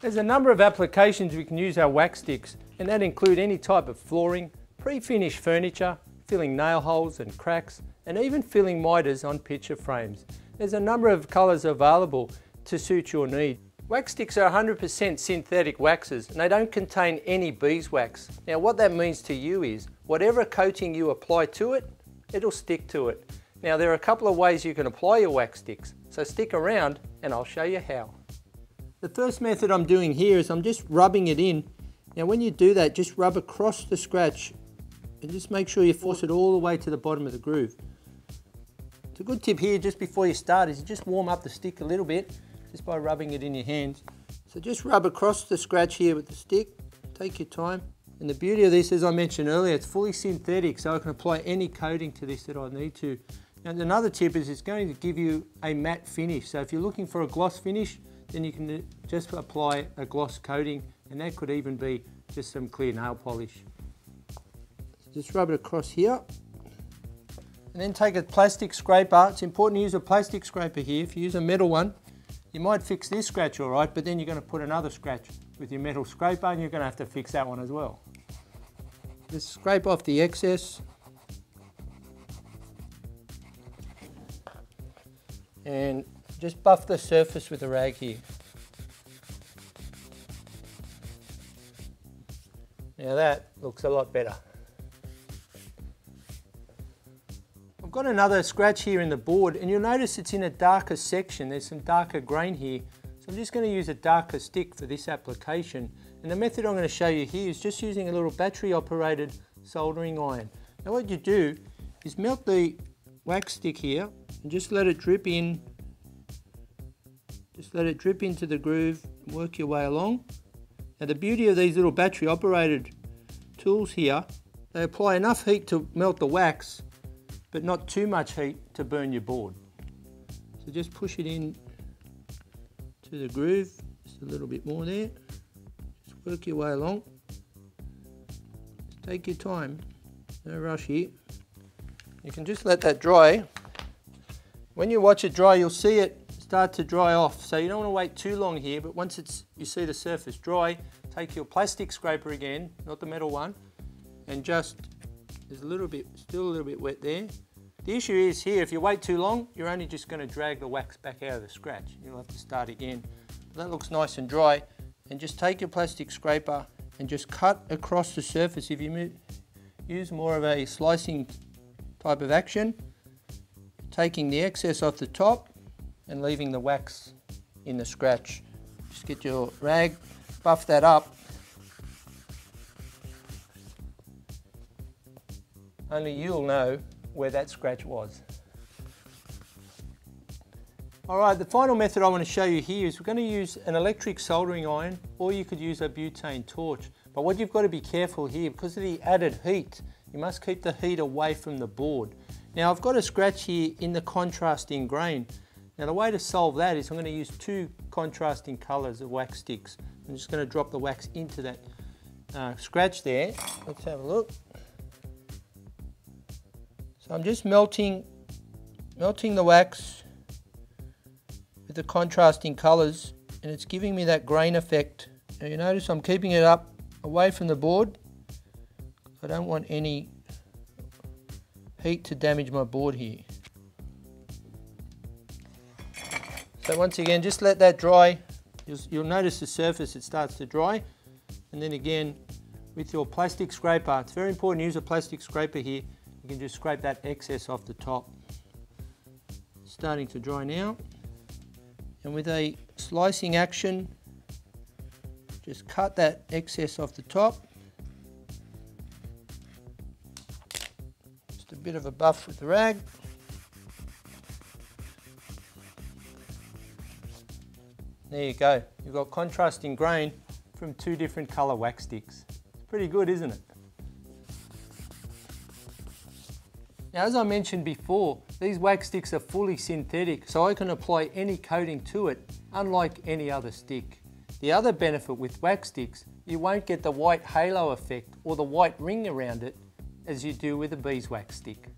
There's a number of applications we can use our Waxstix, and that include any type of flooring, pre-finished furniture, filling nail holes and cracks, and even filling miters on picture frames. There's a number of colours available to suit your need. Waxstix are 100% synthetic waxes and they don't contain any beeswax. Now what that means to you is, whatever coating you apply to it, it'll stick to it. Now there are a couple of ways you can apply your Waxstix, so stick around and I'll show you how. The first method I'm doing here is I'm just rubbing it in. Now when you do that, just rub across the scratch and just make sure you force it all the way to the bottom of the groove. It's a good tip here just before you start is you just warm up the stick a little bit just by rubbing it in your hands. So just rub across the scratch here with the stick, take your time. And the beauty of this, as I mentioned earlier, it's fully synthetic, so I can apply any coating to this that I need to. And another tip is it's going to give you a matte finish. So if you're looking for a gloss finish, then you can just apply a gloss coating, and that could even be just some clear nail polish. So just rub it across here. And then take a plastic scraper. It's important to use a plastic scraper here. If you use a metal one, you might fix this scratch all right, but then you're going to put another scratch with your metal scraper and you're going to have to fix that one as well. Just scrape off the excess. And just buff the surface with a rag here. Now that looks a lot better. I've got another scratch here in the board and you'll notice it's in a darker section. There's some darker grain here. So I'm just going to use a darker stick for this application. And the method I'm going to show you here is just using a little battery operated soldering iron. Now what you do is melt the wax stick here and just let it drip in. Just let it drip into the groove and work your way along. Now the beauty of these little battery operated tools here, they apply enough heat to melt the wax, but not too much heat to burn your board. So just push it in to the groove, just a little bit more there. Just work your way along. Just take your time, no rush here. You can just let that dry. When you watch it dry, you'll see it start to dry off. So you don't want to wait too long here, but once you see the surface dry, take your plastic scraper again, not the metal one, and just, there's a little bit, still a little bit wet there. The issue is here, if you wait too long, you're only just going to drag the wax back out of the scratch. You'll have to start again. That looks nice and dry, and just take your plastic scraper and just cut across the surface. If you use more of a slicing type of action, taking the excess off the top and leaving the wax in the scratch. Just get your rag, buff that up. Only you'll know where that scratch was. Alright, the final method I want to show you here is we're going to use an electric soldering iron, or you could use a butane torch. But what you've got to be careful here, because of the added heat, you must keep the heat away from the board. Now I've got a scratch here in the contrasting grain. Now the way to solve that is I'm going to use two contrasting colours of Waxstix. I'm just going to drop the wax into that scratch there. Let's have a look. So I'm just melting the wax with the contrasting colours, and it's giving me that grain effect. Now you notice I'm keeping it up away from the board. I don't want any heat to damage my board here. So once again, just let that dry. You'll notice the surface, it starts to dry. And then again, with your plastic scraper, it's very important to use a plastic scraper here. You can just scrape that excess off the top. It's starting to dry now. And with a slicing action, just cut that excess off the top. Just a bit of a buff with the rag. There you go. You've got contrasting grain from two different colour Waxstix. It's pretty good, isn't it? Now, as I mentioned before, these Waxstix are fully synthetic, so I can apply any coating to it, unlike any other stick. The other benefit with Waxstix, you won't get the white halo effect or the white ring around it as you do with a beeswax stick.